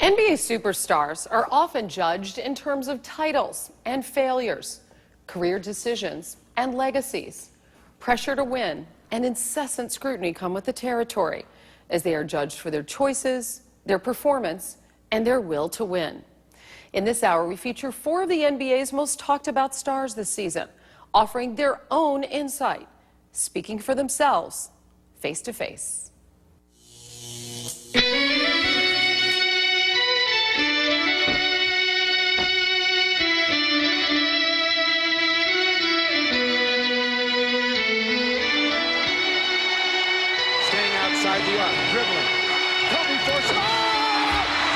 NBA superstars are often judged in terms of titles and failures, career decisions and legacies. Pressure to win and incessant scrutiny come with the territory as they are judged for their choices, their performance, and their will to win. In this hour, we feature 4 of the NBA's most talked about stars this season, offering their own insight, speaking for themselves, face to face. Outside the arc, dribbling. Kobe forced it. Oh!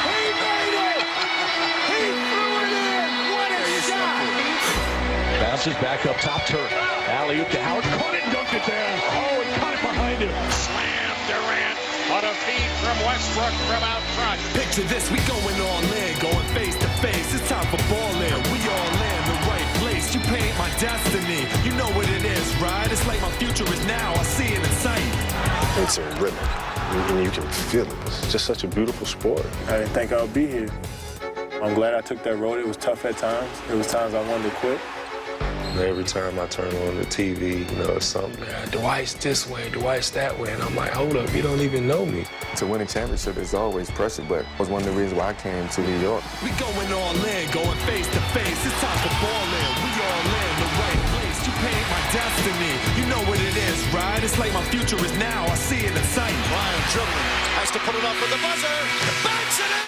He made it! He threw it in! What a shot! Bounces back up top turf. Alley-oop to Howard. Caught it and dunked it down. Oh, and caught it behind him. Slam Durant on a feed from Westbrook from out front. Picture this, we going all in, going face to face. It's time for ballin'. We all in the right place. You paint my destiny. You know what it is, right? It's like my future is now. I see it in sight. It's a rhythm, and you can feel it. It's just such a beautiful sport. I didn't think I would be here. I'm glad I took that road. It was tough at times. There was times I wanted to quit. Every time I turn on the TV, it's something. Dwight's this way, Dwight's that way, and I'm like, hold up, you don't even know me. To win a championship is always pressure, but it was one of the reasons why I came to New York. We going all in, going face to face. It's time for ballin'. We all in the right place. You paint my destiny. You know what it is, right? It's like my future is now. I see it in sight. Bryant dribbling. Has to put it up with the buzzer. Banks it in!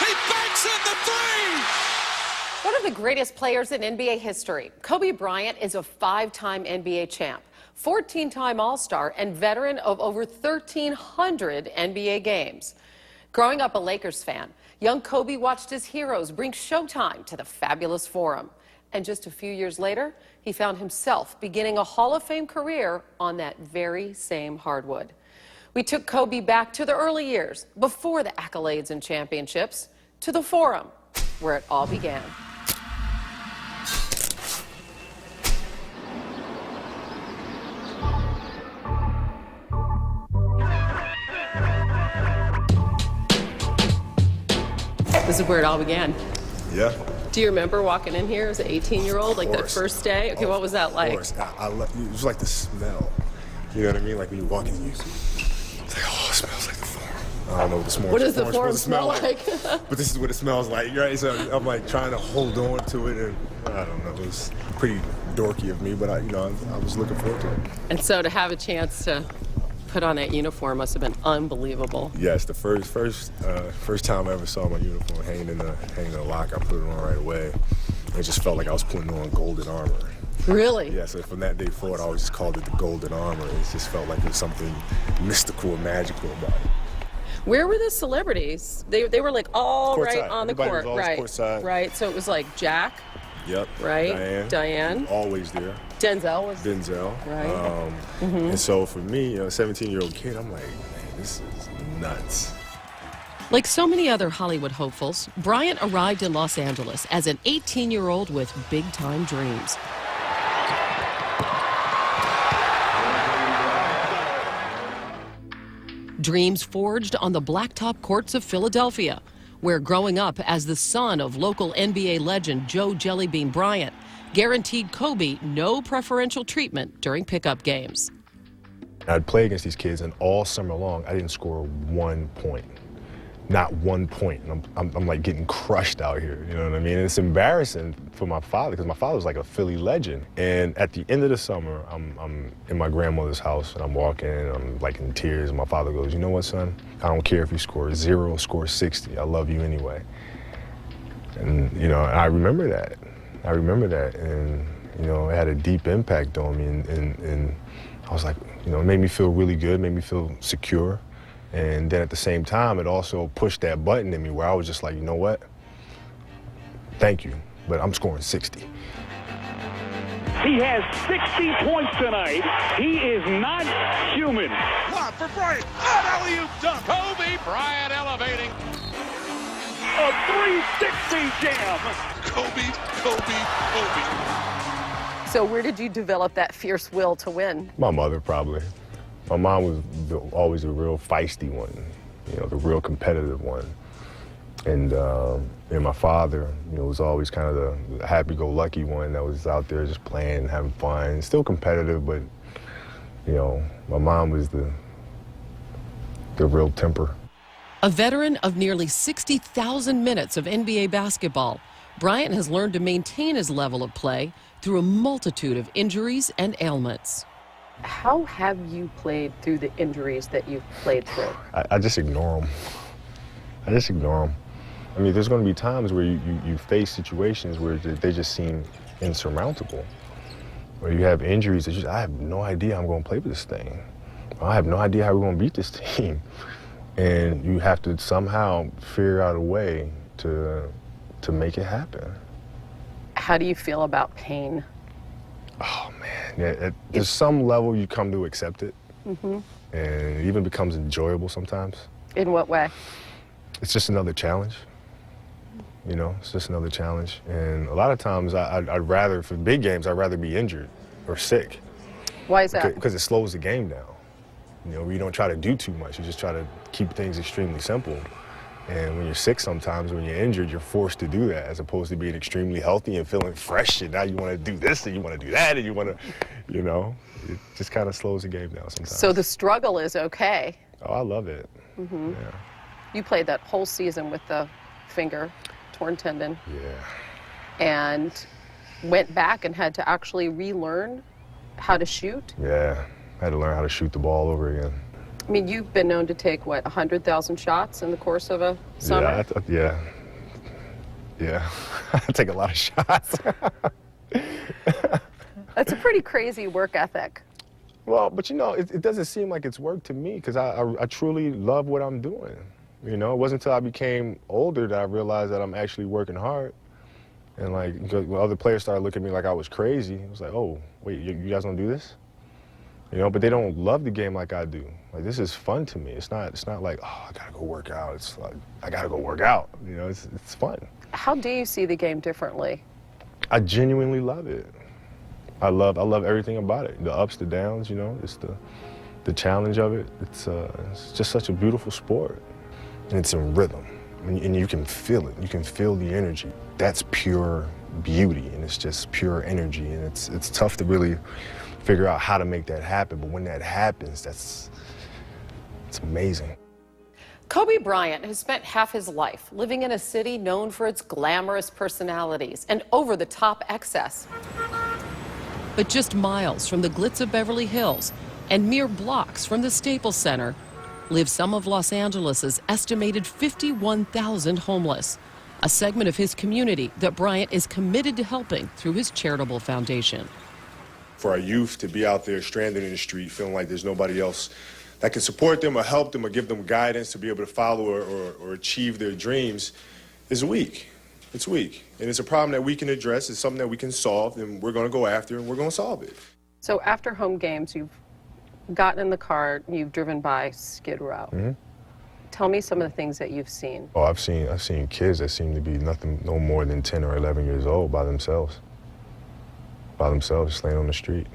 He banks in the three! One of the greatest players in NBA history, Kobe Bryant is a 5-time NBA champ, 14-time All-Star, and veteran of over 1,300 NBA games. Growing up a Lakers fan, young Kobe watched his heroes bring Showtime to the fabulous Forum. And just a few years later, he found himself beginning a Hall of Fame career on that very same hardwood. We took Kobe back to the early years, before the accolades and championships, to the Forum, where it all began. This is where it all began. Yeah. Do you remember walking in here as an 18-year-old, like that first day? Okay, what was that like? Of course. It was like the smell. You know what I mean? Like when you walk in, it's like, oh, it smells like the Forum. I don't know what the Forum. What does the Forum smell like? But this is what it smells like, right? So I'm like trying to hold on to it, and I don't know. It was pretty dorky of me, but I was looking forward to it. And so to have a chance to put on that uniform must have been unbelievable. Yes, the first time I ever saw my uniform hanging in the locker, I put it on right away. It just felt like I was putting on golden armor. Really? Yeah, so from that day forward, I always just called it the golden armor. It just felt like there was something mystical and magical about it. Where were the celebrities? They were like all Courtside. right on the Everybody court, was always right? courtside. Right. So it was like Jack. Yep. Right. Diane. Always there. Denzel was. Denzel. Right. And so for me, a 17-year-old kid, I'm like, man, this is nuts. Like so many other Hollywood hopefuls, Bryant arrived in Los Angeles as an 18-year-old with big-time dreams. Dreams forged on the blacktop courts of Philadelphia, where growing up as the son of local NBA legend Joe Jellybean Bryant guaranteed Kobe no preferential treatment during pickup games. I'd play against these kids, and all summer long, I didn't score 1 point. Not 1 point. And I'm like getting crushed out here, you know what I mean? And it's embarrassing for my father, because my father was like a Philly legend. And at the end of the summer, I'm in my grandmother's house, and I'm walking, and I'm like in tears, and my father goes, you know what, son? I don't care if you score 0, score 60. I love you anyway. And, I remember that. And, it had a deep impact on me, and I was like, it made me feel really good, made me feel secure. And then at the same time, it also pushed that button in me where I was just like, you know what? Thank you, but I'm scoring 60. He has 60 points tonight. He is not human. Lob for Bryant. Alley-oop dunk. Kobe Bryant elevating. A 360 jam. Kobe. So where did you develop that fierce will to win? My mother, probably. My mom was always a real feisty one, the real competitive one. And my father, was always kind of the happy-go-lucky one that was out there just playing, having fun, still competitive, but, my mom was the real temper. A veteran of nearly 60,000 minutes of NBA basketball, Bryant has learned to maintain his level of play through a multitude of injuries and ailments. How have you played through the injuries that you've played through? I just ignore them. I mean, there's going to be times where you face situations where they just seem insurmountable. Where you have injuries that I have no idea I'm going to play with this thing. I have no idea how we're going to beat this team. And you have to somehow figure out a way to make it happen. How do you feel about pain? Oh, man. Yeah, there's some level you come to accept it. Mm-hmm. And it even becomes enjoyable sometimes. In what way? It's just another challenge. It's just another challenge. And a lot of times I'd rather, for big games, I'd rather be injured or sick. Why is that? Because it slows the game down. You don't try to do too much. You just try to keep things extremely simple. And when you're sick sometimes, when you're injured, you're forced to do that as opposed to being extremely healthy and feeling fresh. And now you want to do this and you want to do that and you want to, it just kind of slows the game down sometimes. So the struggle is okay. Oh, I love it. Mm-hmm. Yeah. You played that whole season with the finger, torn tendon. Yeah. And went back and had to actually relearn how to shoot. Yeah, I had to learn how to shoot the ball over again. I mean, you've been known to take, 100,000 shots in the course of a summer? Yeah. I take a lot of shots. That's a pretty crazy work ethic. Well, but it doesn't seem like it's work to me because I truly love what I'm doing. It wasn't until I became older that I realized that I'm actually working hard. And when other players started looking at me like I was crazy, it was like, oh, wait, you guys don't do this? But they don't love the game like I do. Like, this is fun to me. It's not like, oh, I gotta go work out. It's like, I gotta go work out. It's fun. How do you see the game differently? I genuinely love it. I love everything about it. The ups, the downs, it's the challenge of it. It's just such a beautiful sport. And it's in rhythm. And you can feel it. You can feel the energy. That's pure beauty, and it's just pure energy. And it's tough to really figure out how to make that happen. But when that happens, it's amazing. Kobe Bryant has spent half his life living in a city known for its glamorous personalities and over-the-top excess. But just miles from the glitz of Beverly Hills and mere blocks from the Staples Center live some of Los Angeles' estimated 51,000 homeless, a segment of his community that Bryant is committed to helping through his charitable foundation. For our youth to be out there stranded in the street, feeling like there's nobody else that can support them or help them or give them guidance to be able to follow or achieve their dreams is weak. It's weak. And it's a problem that we can address. It's something that we can solve, and we're going to go after, and we're going to solve it. So after home games, you've gotten in the car, you've driven by Skid Row. Mm-hmm. Tell me some of the things that you've seen. Oh, I've seen kids that seem to be no more than 10 or 11 years old by themselves, just laying on the street,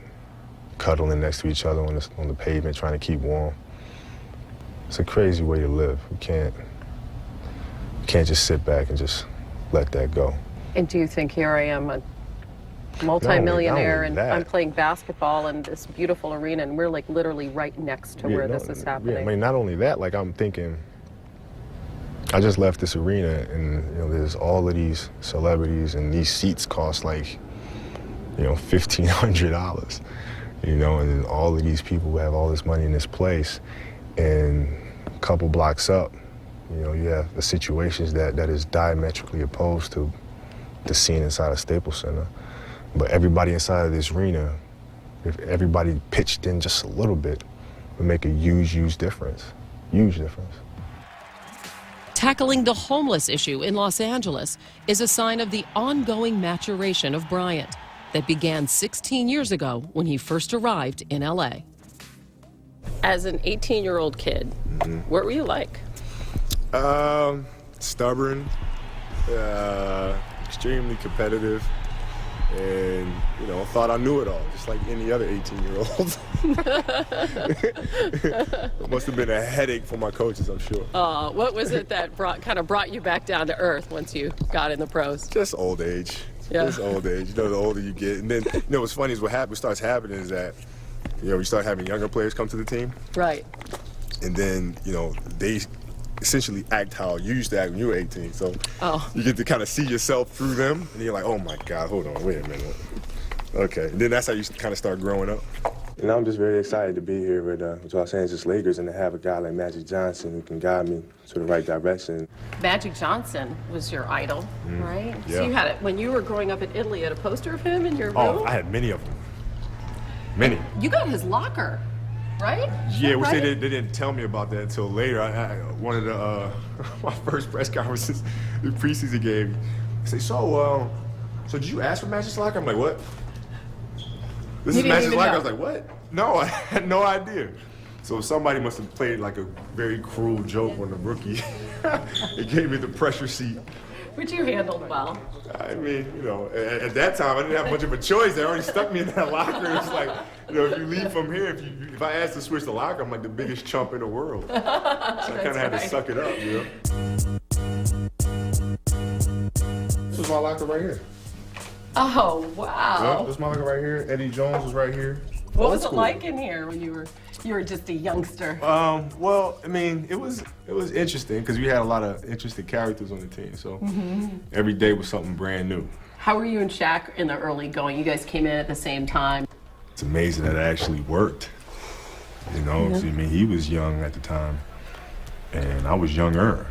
cuddling next to each other on the pavement, trying to keep warm. It's a crazy way to live. We can't just sit back and just let that go. And do you think here I am, a multi-millionaire, and I'm playing basketball in this beautiful arena, and we're literally right next to where this is happening? Yeah, I mean, not only that, I'm thinking, I just left this arena, and there's all of these celebrities, and these seats cost $1,500, and then all of these people who have all this money in this place, and a couple blocks up, you have the situations that is diametrically opposed to the scene inside of Staples Center. But everybody inside of this arena, if everybody pitched in just a little bit, would make a huge difference. Huge difference. Tackling the homeless issue in Los Angeles is a sign of the ongoing maturation of Bryant that began 16 years ago when he first arrived in LA. As an 18-year-old kid, what were you like? Stubborn, extremely competitive. and, you know, thought I knew it all, just like any other 18-year-old. It must have been a headache for my coaches, I'm sure. What was it that kind of brought you back down to earth once you got in the pros? Just old age. Yeah. Just old age. You know, the older you get. And then, you know, what's funny is what starts happening is that, you know, you start having younger players come to the team. Right. And then, you know, they essentially act how you used to act when you were 18. So you get to kind of see yourself through them, and you're like, oh my God, hold on, wait a minute. Okay, and then that's how you kind of start growing up. And I'm just very excited to be here with Los Angeles Lakers and to have a guy like Magic Johnson who can guide me to the right direction. Magic Johnson was your idol, right? Yeah. So you had it when you were growing up in Italy, you had a poster of him in your room? Oh, I had many of them. Many. You got his locker, right? Yeah, which they didn't tell me about that until later. One of the my first press conferences, the preseason game, I say, so did you ask for Magic's locker? I'm like, what? This is Magic's locker? I was like, what? No, I had no idea. So somebody must have played like a very cruel joke on the rookie. It gave me the pressure seat. Which you handled well. I mean, you know, at that time, I didn't have much of a choice. They already stuck me in that locker. It's like, you know, if you leave from here, if I asked to switch the locker, I'm like the biggest chump in the world. So I kind of had to suck it up, you know. This was my locker right here. Oh, wow. Yeah, this was my locker right here. Eddie Jones was right here. What was it like in here when you were just a youngster? Well, I mean, it was interesting because we had a lot of interesting characters on the team. So every day was something brand new. How were you and Shaq in the early going? You guys came in at the same time. It's amazing that it actually worked. You know, I mean, he was young at the time, and I was younger.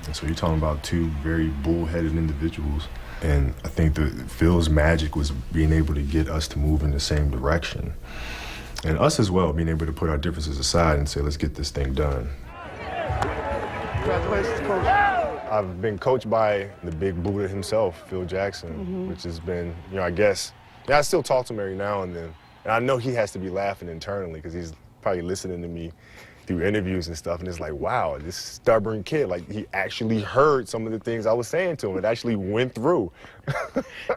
And so you're talking about two very bullheaded individuals. And I think Phil's magic was being able to get us to move in the same direction. And us as well, being able to put our differences aside and say, let's get this thing done. Congratulations, Coach. I've been coached by the big Buddha himself, Phil Jackson, which has been, you know, I guess, I still talk to him every now and then. And I know he has to be laughing internally because he's probably listening to me through interviews and stuff, and it's like, wow, this stubborn kid, like he actually heard some of the things I was saying to him. It actually went through.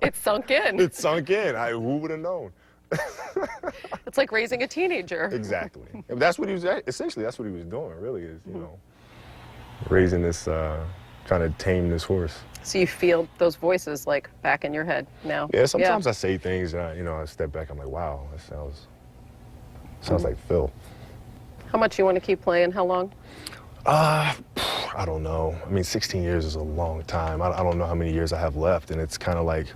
It sunk in. It sunk in. Who would have known? It's like raising a teenager. Exactly. That's what he was, essentially, that's what he was doing, really, is, you know, raising this, trying to tame this horse. So you feel those voices like back in your head now? Yeah, sometimes I say things, you know, I step back, I'm like, wow, that sounds like Phil. How much you want to keep playing? How long? I don't know. I mean, 16 years is a long time. I don't know how many years I have left, and it's kind of like,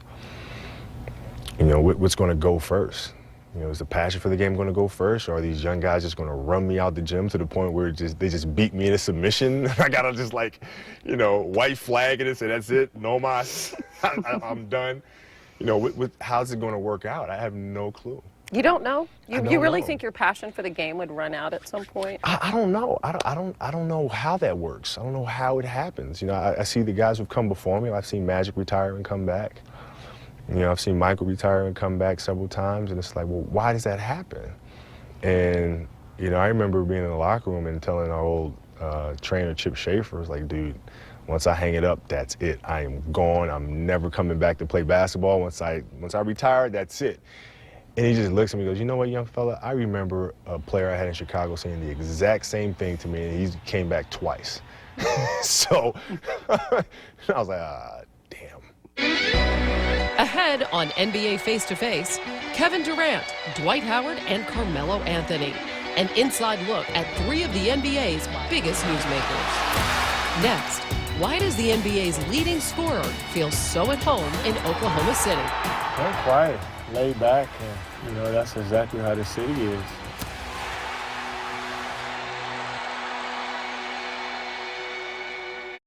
you know, what's going to go first? You know, is the passion for the game going to go first, or are these young guys just going to run me out the gym to the point where they just beat me into submission? I got to just, like, you know, white flag it and say, that's it, no mas, I'm done. You know, how's it going to work out? I have no clue. You don't know? You really know. think your passion for the game would run out at some point? I don't know. I don't know how that works. I don't know how it happens. You know, I see the guys who've come before me. I've seen Magic retire and come back. You know, I've seen Michael retire and come back several times, and it's like, well, why does that happen? And, you know, I remember being in the locker room and telling our old trainer, Chip Schaefer, was like, dude, once I hang it up, that's it. I am gone. I'm never coming back to play basketball. Once I retire, that's it. And he just looks at me and goes, you know what, young fella, I remember a player I had in Chicago saying the exact same thing to me, and he came back twice. So I was like, damn. Ahead on NBA Face to Face, Kevin Durant, Dwight Howard, and Carmelo Anthony. An inside look at three of the NBA's biggest newsmakers. Next, why does the NBA's leading scorer feel so at home in Oklahoma City? Very quiet, laid back, and, you know, that's exactly how the city is.